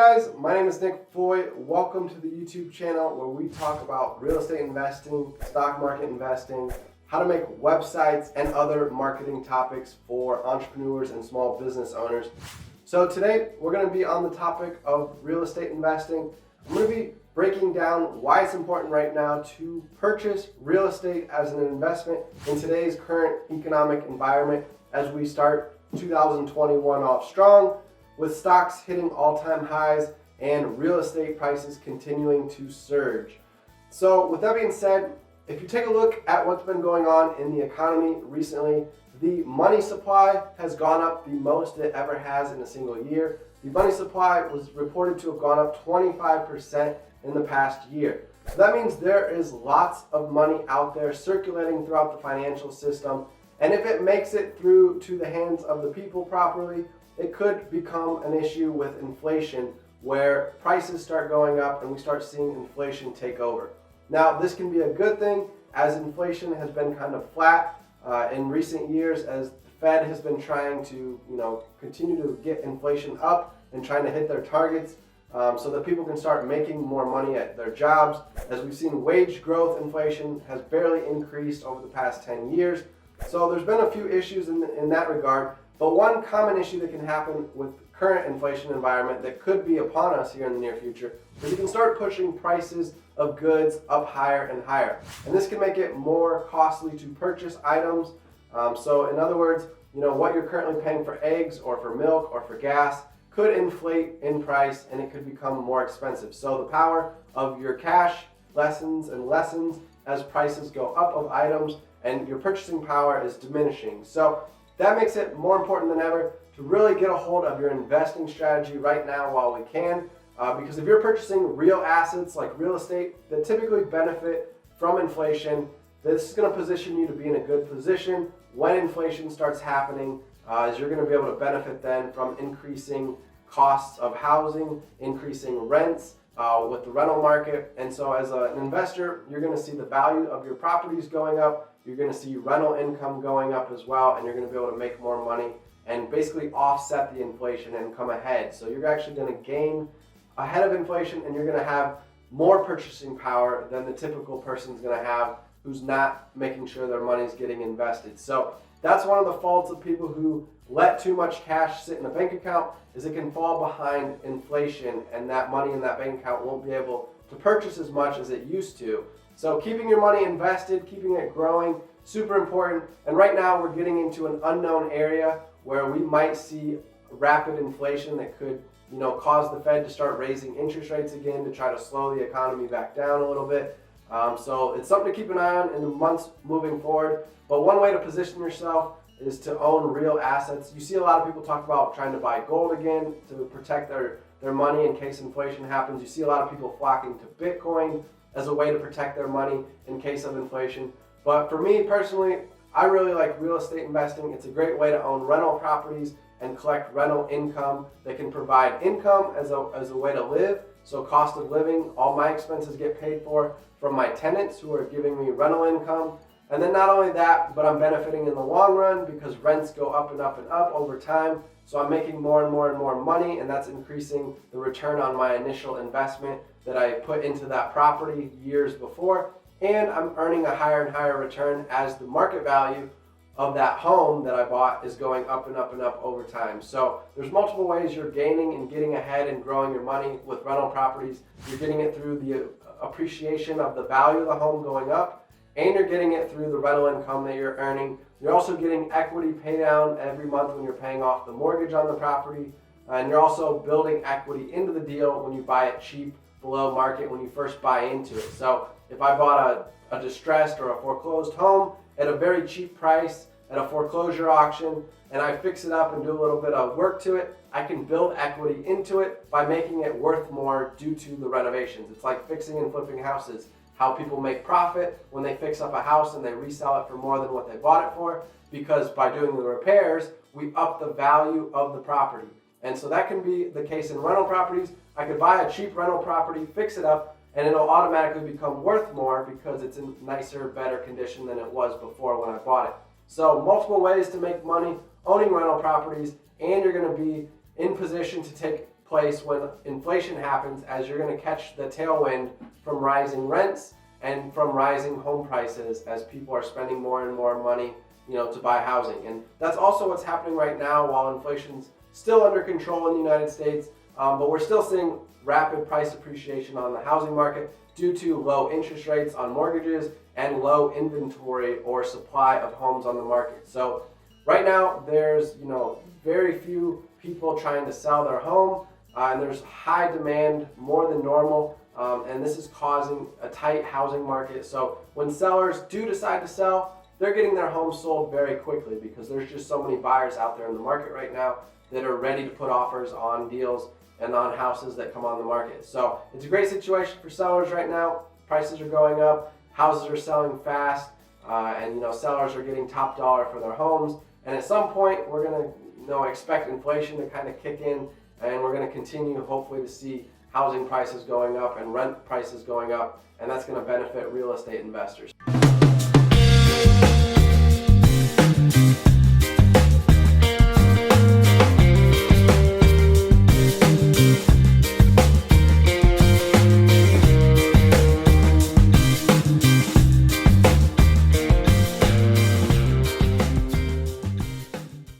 guys, my name is Nick Foy. Welcome to the YouTube channel where we talk about real estate investing, stock market investing, how to make websites, and other marketing topics for entrepreneurs and small business owners. So today we're going to be on the topic of real estate investing. I'm going to be breaking down why it's important right now to purchase real estate as an investment in today's current economic environment as we start 2021 off strong, with stocks hitting all-time highs and real estate prices continuing to surge. So with that being said, if you take a look at what's been going on in the economy recently, the money supply has gone up the most it ever has in a single year. The money supply was reported to have gone up 25% in the past year. So that means there is lots of money out there circulating throughout the financial system, and if it makes it through to the hands of the people properly, it could become an issue with inflation where prices start going up and we start seeing inflation take over. Now, this can be a good thing as inflation has been kind of flat in recent years as the Fed has been trying to continue to get inflation up and trying to hit their targets so that people can start making more money at their jobs. As we've seen, wage growth inflation has barely increased over the past 10 years. So there's been a few issues in that regard. But one common issue that can happen with current inflation environment that could be upon us here in the near future is you can start pushing prices of goods up higher and higher. And this can make it more costly to purchase items. So in other words, what you're currently paying for eggs or for milk or for gas could inflate in price and it could become more expensive. So the power of your cash lessens and lessens as prices go up of items and your purchasing power is diminishing. So that makes it more important than ever to really get a hold of your investing strategy right now while we can. Because if you're purchasing real assets like real estate that typically benefit from inflation, this is going to position you to be in a good position when inflation starts happening, as you're going to be able to benefit then from increasing costs of housing, increasing rents with the rental market. And so as an investor, you're going to see the value of your properties going up. You're going to see rental income going up as well, and you're going to be able to make more money and basically offset the inflation and come ahead. So you're actually going to gain ahead of inflation, and you're going to have more purchasing power than the typical person's going to have who's not making sure their money's getting invested. So that's one of the faults of people who let too much cash sit in a bank account, is it can fall behind inflation, and that money in that bank account won't be able to purchase as much as it used to. So keeping your money invested, keeping it growing, super important. And right now we're getting into an unknown area where we might see rapid inflation that could, cause the Fed to start raising interest rates again to try to slow the economy back down a little bit. So it's something to keep an eye on in the months moving forward. But one way to position yourself is to own real assets. You see a lot of people talk about trying to buy gold again to protect their money in case inflation happens. You see a lot of people flocking to Bitcoin as a way to protect their money in case of inflation. But for me personally, I really like real estate investing. It's a great way to own rental properties and collect rental income that can provide income as a way to live. So cost of living, all my expenses get paid for from my tenants who are giving me rental income. And then not only that, but I'm benefiting in the long run because rents go up and up and up over time. So I'm making more and more and more money, and that's increasing the return on my initial investment that I put into that property years before. And I'm earning a higher and higher return as the market value of that home that I bought is going up and up and up over time. So there's multiple ways you're gaining and getting ahead and growing your money with rental properties. You're getting it through the appreciation of the value of the home going up, and you're getting it through the rental income that you're earning. You're also getting equity pay down every month when you're paying off the mortgage on the property, and you're also building equity into the deal when you buy it cheap below market when you first buy into it. So if I bought a distressed or a foreclosed home at a very cheap price at a foreclosure auction, and I fix it up and do a little bit of work to it, I can build equity into it by making it worth more due to the renovations. It's like fixing and flipping houses. How people make profit when they fix up a house and they resell it for more than what they bought it for, because by doing the repairs, we up the value of the property. And so that can be the case in rental properties. I could buy a cheap rental property, fix it up, and it'll automatically become worth more because it's in nicer, better condition than it was before when I bought it. So multiple ways to make money owning rental properties, and you're going to be in position to take place when inflation happens, as you're going to catch the tailwind from rising rents and from rising home prices as people are spending more and more money, to buy housing. And that's also what's happening right now while inflation's still under control in the United States, but we're still seeing rapid price appreciation on the housing market due to low interest rates on mortgages and low inventory or supply of homes on the market. So right now there's very few people trying to sell their home, and there's high demand, more than normal, and this is causing a tight housing market. So when sellers do decide to sell, they're getting their homes sold very quickly because there's just so many buyers out there in the market right now that are ready to put offers on deals and on houses that come on the market. So it's a great situation for sellers right now. Prices are going up, houses are selling fast, and sellers are getting top dollar for their homes. And at some point, we're going to expect inflation to kind of kick in, and we're going to continue hopefully to see housing prices going up and rent prices going up, and that's going to benefit real estate investors.